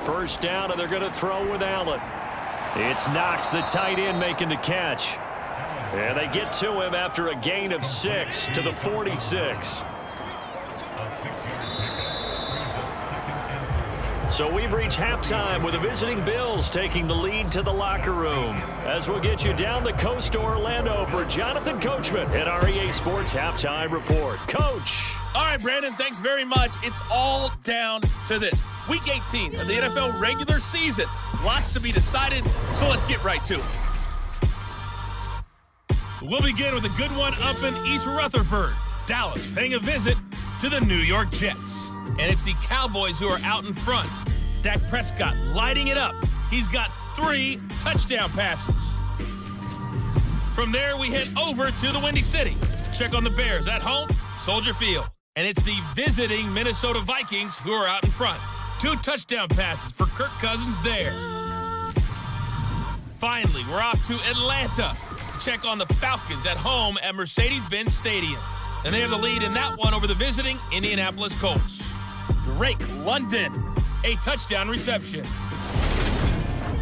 B: First down, and they're going to throw with Allen. It's Knox, the tight end, making the catch. And they get to him after a gain of 6 to the 46. So we've reached halftime with the visiting Bills taking the lead to the locker room. As we'll get you down the coast to Orlando for Jonathan Coachman at our EA Sports Halftime Report. Coach.
D: All right, Brandon, thanks very much. It's all down to this. Week 18 of the NFL regular season. Lots to be decided, so let's get right to it. We'll begin with a good one up in East Rutherford. Dallas paying a visit to the New York Jets. And it's the Cowboys who are out in front. Dak Prescott lighting it up. He's got 3 touchdown passes. From there, we head over to the Windy City. Check on the Bears at home, Soldier Field. And it's the visiting Minnesota Vikings who are out in front. 2 touchdown passes for Kirk Cousins there. Finally, we're off to Atlanta. Check on the Falcons at home at Mercedes-Benz Stadium. And they have the lead in that one over the visiting Indianapolis Colts. Drake London, a touchdown reception.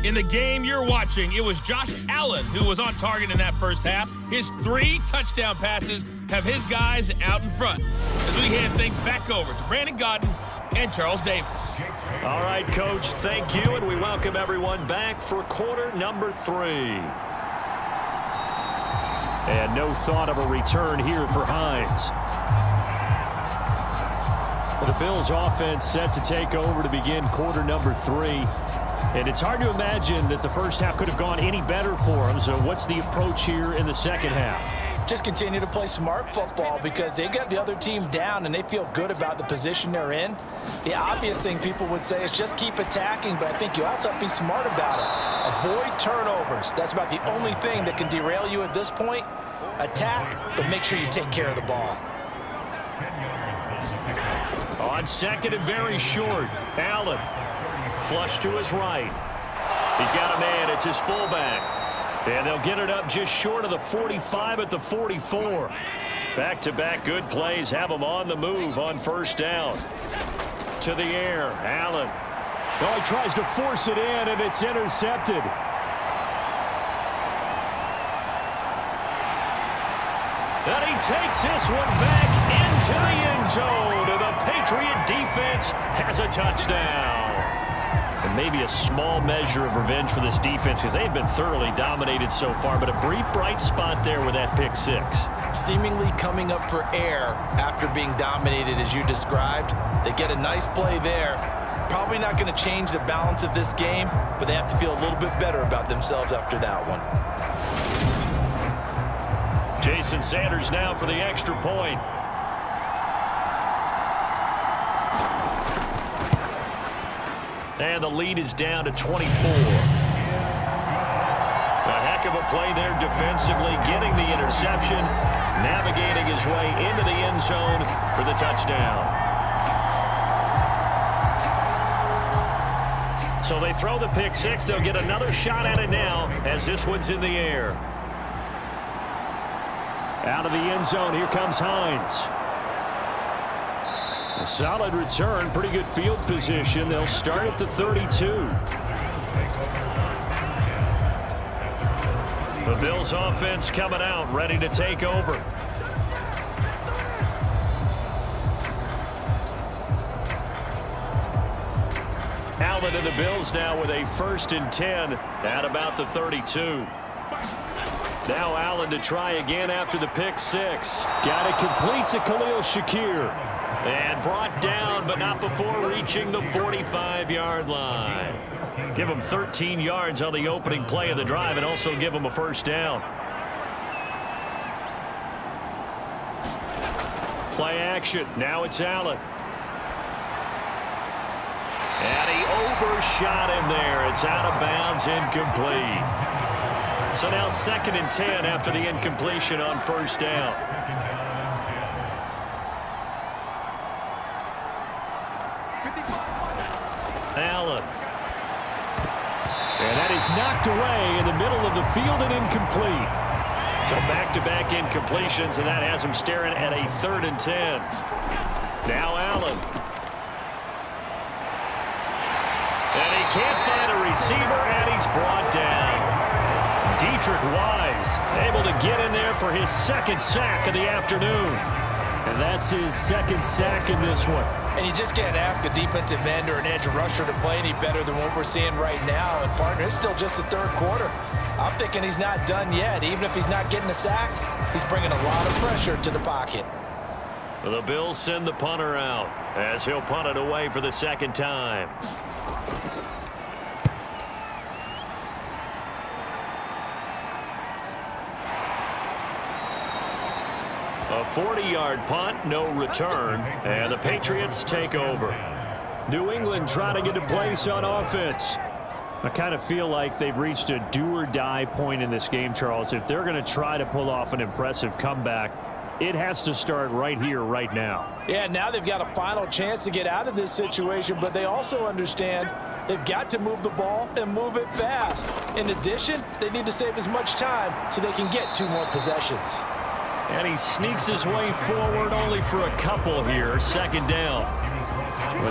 D: In the game you're watching, it was Josh Allen who was on target in that first half. His 3 touchdown passes have his guys out in front. As we hand things back over to Brandon Godden and Charles Davis.
B: All right, Coach, thank you, and we welcome everyone back for quarter number 3. And no thought of a return here for Hines. The Bills offense set to take over to begin quarter number 3. And it's hard to imagine that the first half could have gone any better for them. So what's the approach here in the second half?
C: Just continue to play smart football because they got the other team down and they feel good about the position they're in. The obvious thing people would say is just keep attacking, but I think you also have to be smart about it. Avoid turnovers. That's about the only thing that can derail you at this point. Attack, but make sure you take care of the ball.
B: On second and very short, Allen. Flush to his right. He's got a man. It's his fullback. And they'll get it up just short of the 45 at the 44. Back-to-back good plays have them on the move on first down. To the air, Allen. Oh, he tries to force it in, and it's intercepted. And he takes this one back into the end zone. And the Patriot defense has a touchdown. And maybe a small measure of revenge for this defense because they've been thoroughly dominated so far. But a brief bright spot there with that pick 6.
C: Seemingly coming up for air after being dominated as you described. They get a nice play there. Probably not going to change the balance of this game, but they have to feel a little bit better about themselves after that one.
B: Jason Sanders now for the extra point. And the lead is down to 24. A heck of a play there defensively, getting the interception, navigating his way into the end zone for the touchdown. So they throw the pick 6. They'll get another shot at it now as this one's in the air. Out of the end zone, here comes Hines. A solid return, pretty good field position. They'll start at the 32. The Bills offense coming out, ready to take over. Allen and the Bills now with a 1st and 10 at about the 32. Now Allen to try again after the pick 6. Got it complete to Khalil Shakir. And brought down, but not before reaching the 45-yard line. Give him 13 yards on the opening play of the drive and also give him a first down. Play action. Now it's Allen. And he overshot him there. It's out of bounds, incomplete. So now 2nd and 10 after the incompletion on first down. Allen. And that is knocked away in the middle of the field and incomplete. So back-to-back incompletions, and that has him staring at a 3rd and 10. Now Allen. And he can't find a receiver, and he's brought down. Dietrich Wise able to get in there for his 2nd sack of the afternoon. And that's his 2nd sack in this one.
C: And you just can't ask a defensive end or an edge rusher to play any better than what we're seeing right now. And, partner, it's still just the third quarter. I'm thinking he's not done yet. Even if he's not getting a sack, he's bringing a lot of pressure to the pocket.
B: The Bills send the punter out as he'll punt it away for the second time. A 40-yard punt, no return, and the Patriots take over. New England trying to get a place on offense. I kind of feel like they've reached a do-or-die point in this game, Charles. If they're going to try to pull off an impressive comeback, it has to start right here, right now.
C: Yeah, now they've got a final chance to get out of this situation, but they also understand they've got to move the ball and move it fast. In addition, they need to save as much time so they can get 2 more possessions.
B: And he sneaks his way forward only for a couple here. Second down.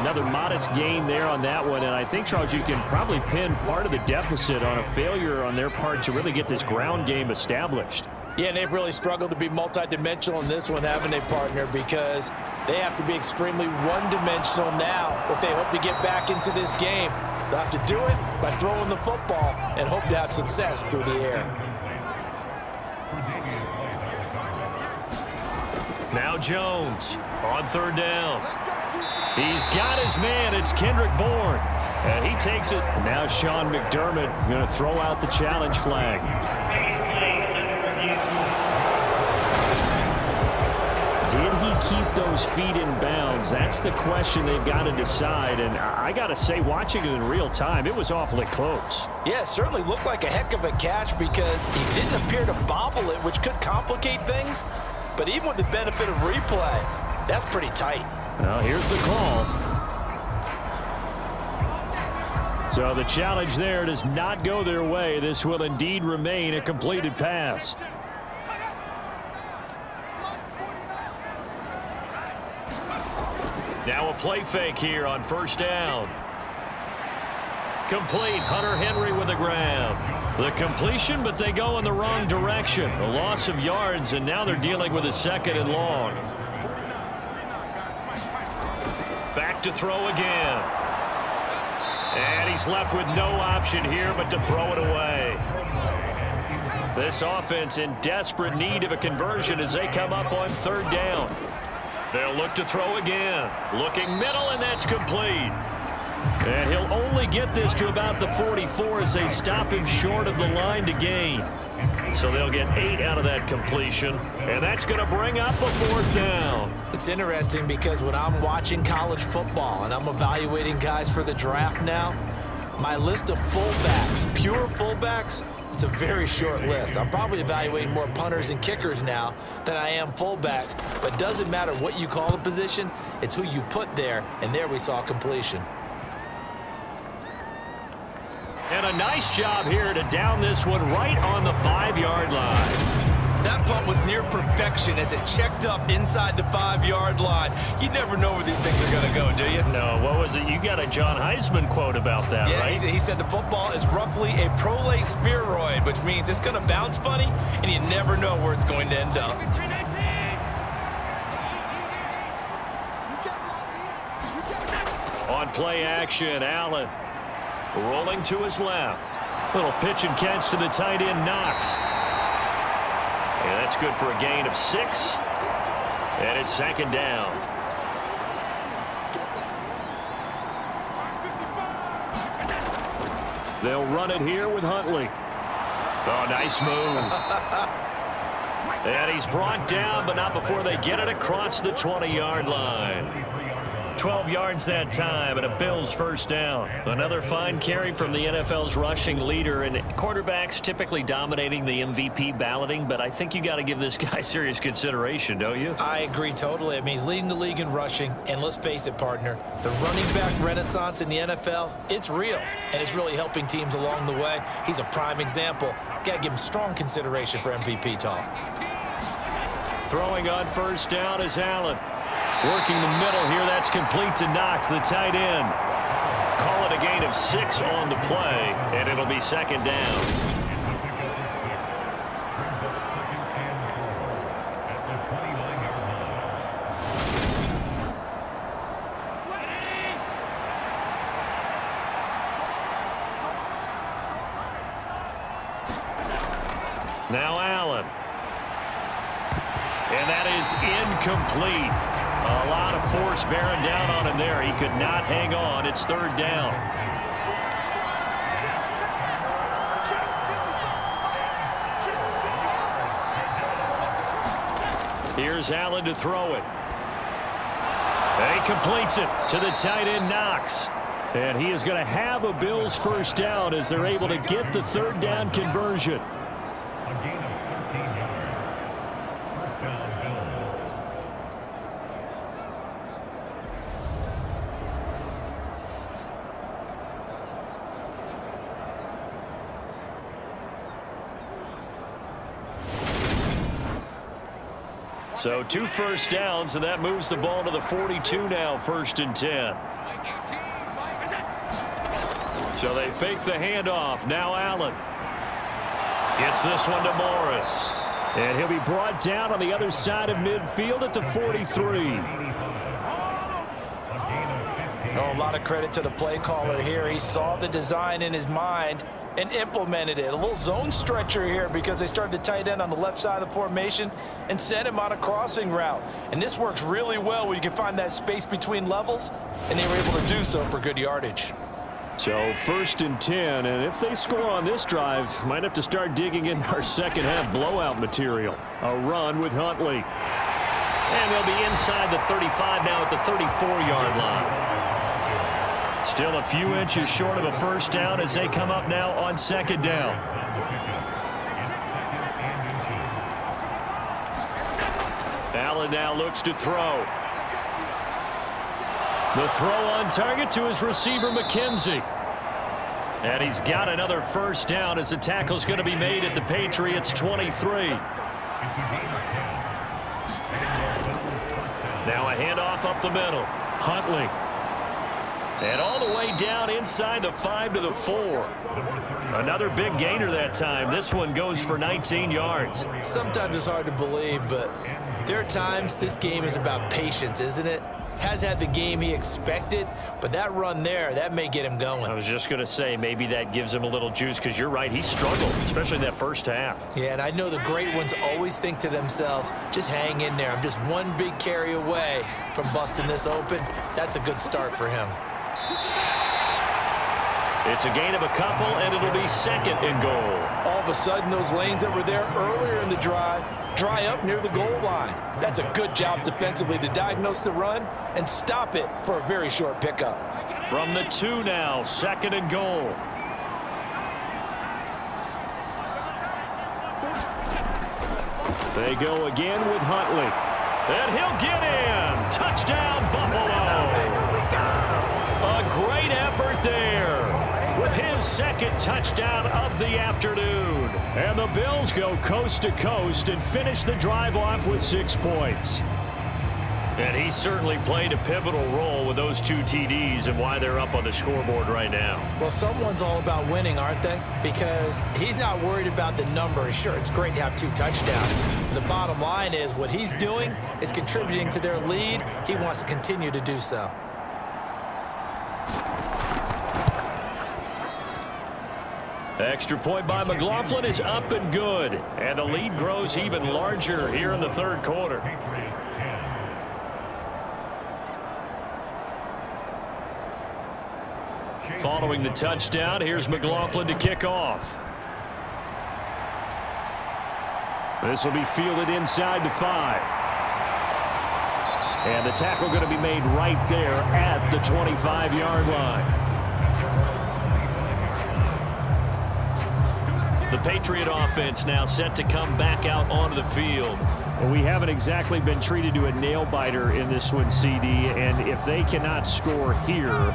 B: Another modest gain there on that one. And I think, Charles, you can probably pin part of the deficit on a failure on their part to really get this ground game established.
C: Yeah, and they've really struggled to be multidimensional in this one, haven't they, partner? Because they have to be extremely one-dimensional now if they hope to get back into this game. They'll have to do it by throwing the football and hope to have success through the air.
B: Now Jones on third down. He's got his man. It's Kendrick Bourne. And he takes it. Now Sean McDermott is going to throw out the challenge flag. Did he keep those feet in bounds? That's the question they've got to decide. And I got to say, watching it in real time, it was awfully close.
C: Yeah, it certainly looked like a heck of a catch because he didn't appear to bobble it, which could complicate things. But even with the benefit of replay, that's pretty tight.
B: Well, here's the call. So the challenge there does not go their way. This will indeed remain a completed pass. Now a play fake here on first down. Complete. Hunter Henry with the grab. The completion, but they go in the wrong direction. A loss of yards, and now they're dealing with a second and long. Back to throw again. And he's left with no option here but to throw it away. This offense in desperate need of a conversion as they come up on third down. They'll look to throw again. Looking middle, and that's complete. And he'll only get this to about the 44 as they stop him short of the line to gain. So they'll get 8 out of that completion, and that's going to bring up a fourth down.
C: It's interesting because when I'm watching college football and I'm evaluating guys for the draft now, my list of fullbacks, pure fullbacks, it's a very short list. I'm probably evaluating more punters and kickers now than I am fullbacks, but it doesn't matter what you call the position, it's who you put there, and there we saw completion.
B: And a nice job here to down this one right on the 5-yard line.
C: That punt was near perfection as it checked up inside the 5-yard line. You never know where these things are going to go, do you?
B: No, what was it? You got a John Heisman quote about that,
C: yeah,
B: right?
C: He said the football is roughly a prolate spheroid, which means it's going to bounce funny, and you never know where it's going to end up.
B: On play action, Allen rolling to his left. Little pitch and catch to the tight end, Knox. And that's good for a gain of 6. And it's second down. They'll run it here with Huntley. Oh, nice move. And he's brought down, but not before they get it across the 20-yard line. 12 yards that time, and a Bills first down. Another fine carry from the NFL's rushing leader, and quarterbacks typically dominating the MVP balloting, but I think you got to give this guy serious consideration, don't you?
C: I agree totally. I mean, he's leading the league in rushing, and let's face it, partner, the running back renaissance in the NFL, it's real, and it's really helping teams along the way. He's a prime example. Got to give him strong consideration for MVP talk.
B: Throwing on first down is Allen. Working the middle here, that's complete to Knox, the tight end. Call it a gain of 6 on the play, and it'll be second down. Now Allen. And that is incomplete. A lot of force bearing down on him there. He could not hang on. It's third down. Here's Allen to throw it. And he completes it to the tight end, Knox. And he is going to have a Bills first down as they're able to get the third down conversion. So 2 first downs, and that moves the ball to the 42 now, 1st and 10. So they fake the handoff. Now Allen gets this one to Morris. And he'll be brought down on the other side of midfield at the 43.
C: Oh, a lot of credit to the play caller here. He saw the design in his mind and implemented it. A little zone stretcher here because they started the tight end on the left side of the formation and sent him on a crossing route. And this works really well when you can find that space between levels, and they were able to do so for good yardage.
B: So 1st and 10, and if they score on this drive, might have to start digging in our second half blowout material. A run with Huntley. And they'll be inside the 35 now at the 34-yard line. Still a few inches short of a first down as they come up now on 2nd down. Allen now looks to throw. The throw on target to his receiver, McKenzie. And he's got another first down as the tackle's going to be made at the Patriots 23. Now a handoff up the middle. Huntley. And all the way down inside the 5 to the 4. Another big gainer that time. This one goes for 19 yards.
C: Sometimes it's hard to believe, but there are times this game is about patience, isn't it? Has had the game he expected, but that run there, that may get him going.
B: I was just going to say maybe that gives him a little juice because you're right. He struggled, especially in that first half.
C: Yeah, and I know the great ones always think to themselves, just hang in there. I'm just one big carry away from busting this open. That's a good start for him.
B: It's a gain of a couple, and it'll be 2nd and goal.
C: All of a sudden, those lanes that were there earlier in the drive dry up near the goal line. That's a good job defensively to diagnose the run and stop it for a very short pickup.
B: From the 2 now, 2nd and goal. They go again with Huntley. And he'll get in. Touchdown, Buffalo. A great effort there with his 2nd touchdown of the afternoon. And the Bills go coast to coast and finish the drive off with 6 points. And he certainly played a pivotal role with those 2 TDs and why they're up on the scoreboard right now.
C: Well, someone's all about winning, aren't they? Because he's not worried about the number. Sure, it's great to have 2 touchdowns. The bottom line is what he's doing is contributing to their lead. He wants to continue to do so.
B: Extra point by McLaughlin is up and good. And the lead grows even larger here in the 3rd quarter. Following the touchdown, here's McLaughlin to kick off. This will be fielded inside the 5. And the tackle going to be made right there at the 25-yard line. The Patriot offense now set to come back out onto the field. Well, we haven't exactly been treated to a nail-biter in this one, CD, and if they cannot score here,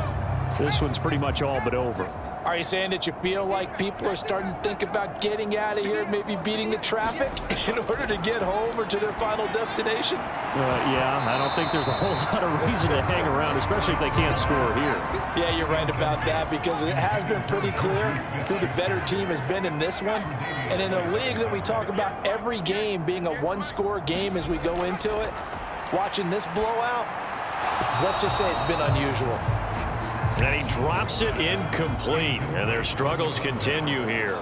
B: this one's pretty much all but over.
C: Are you saying that you feel like people are starting to think about getting out of here, maybe beating the traffic in order to get home or to their final destination?
B: Yeah, I don't think there's a whole lot of reason to hang around, especially if they can't score here.
C: Yeah, you're right about that because it has been pretty clear who the better team has been in this one. And in a league that we talk about every game being a one-score game as we go into it, watching this blowout, let's just say it's been unusual.
B: And he drops it incomplete, and their struggles continue here.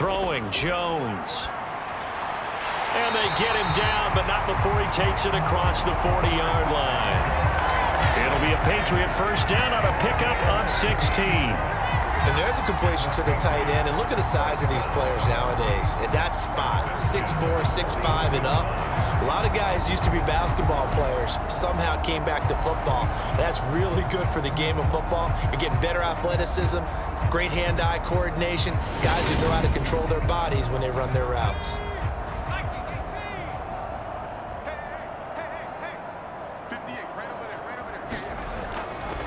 B: Throwing Jones. And they get him down, but not before he takes it across the 40-yard line. It'll be a Patriot first down on a pickup of 16.
C: And there's a completion to the tight end. And look at the size of these players nowadays. At that spot, 6'4", 6'5", and up. A lot of guys used to be basketball players, somehow came back to football. And that's really good for the game of football. You're getting better athleticism, great hand-eye coordination, guys who know how to control their bodies when they run their routes.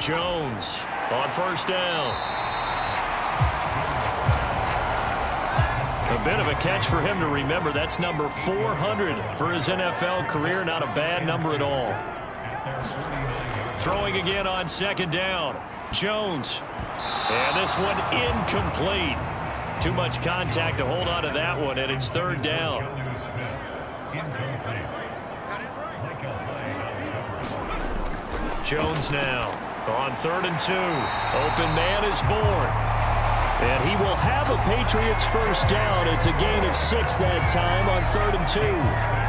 B: Jones on first down. A bit of a catch for him to remember. That's number 400 for his NFL career. Not a bad number at all. Throwing again on second down. Jones. And this one incomplete. Too much contact to hold on to that one, and it's third down. Jones now on 3rd and 2. Open man is born. And he will have a Patriots first down. It's a gain of 6 that time on 3rd and 2.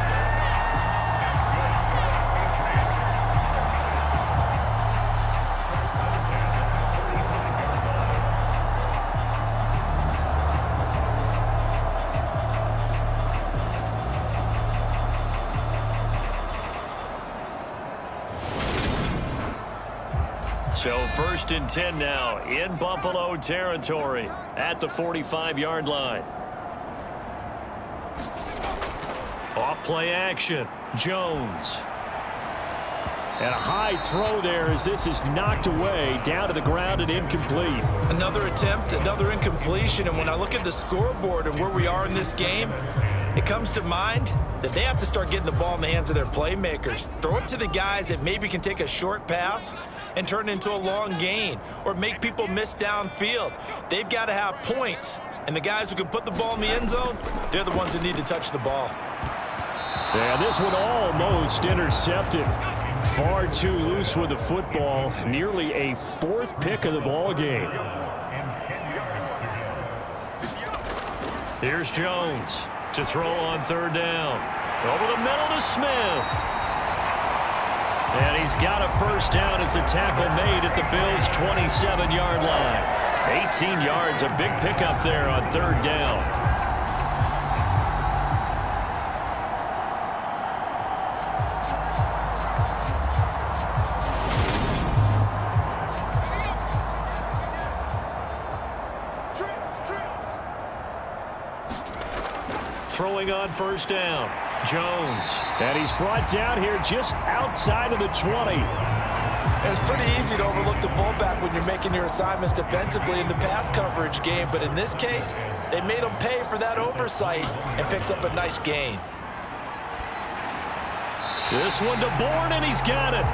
B: So 1st and 10 now in Buffalo territory at the 45-yard line. Off play action. Jones. And a high throw there as this is knocked away down to the ground and incomplete.
C: Another attempt, another incompletion. And when I look at the scoreboard and where we are in this game, it comes to mind that they have to start getting the ball in the hands of their playmakers. Throw it to the guys that maybe can take a short pass and turn it into a long gain or make people miss downfield. They've got to have points. And the guys who can put the ball in the end zone, they're the ones that need to touch the ball.
B: Yeah, this one almost intercepted. Far too loose with the football. Nearly a 4th pick of the ball game. Here's Jones to throw on 3rd down. Over the middle to Smith. And he's got a first down as a tackle made at the Bills' 27-yard line. 18 yards, a big pickup there on 3rd down. Throwing on first down. Jones. And he's brought down here just outside of the 20.
C: It's pretty easy to overlook the fullback when you're making your assignments defensively in the pass coverage game. But in this case, they made him pay for that oversight and picks up a nice gain.
B: This one to Bourne, and he's got it.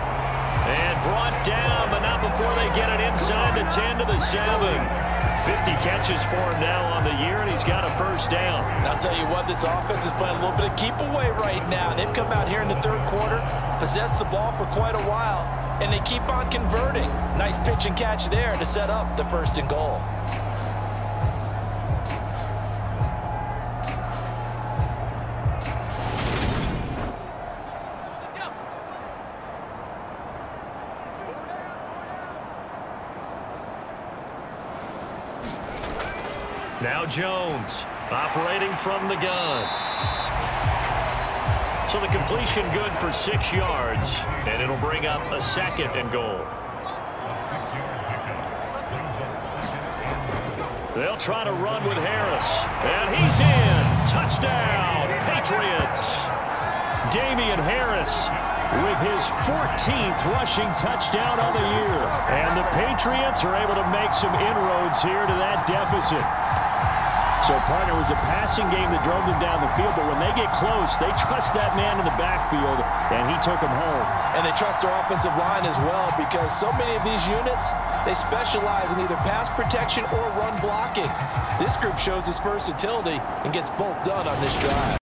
B: And brought down, but not before they get it inside the 10 to the 7. 50 catches for him now on the year, and he's got a first down.
C: And I'll tell you what, this offense is playing a little bit of keep away right now. They've come out here in the 3rd quarter, possessed the ball for quite a while, and they keep on converting. Nice pitch and catch there to set up the 1st and goal.
B: Now Jones operating from the gun. So the completion good for 6 yards, and it'll bring up a 2nd and goal. They'll try to run with Harris, and he's in. Touchdown, Patriots. Damian Harris with his 14th rushing touchdown on the year. And the Patriots are able to make some inroads here to that deficit. So, partner, it was a passing game that drove them down the field, but when they get close, they trust that man in the backfield, and he took them home.
C: And they trust their offensive line as well, because so many of these units, they specialize in either pass protection or run blocking. This group shows its versatility and gets both done on this drive.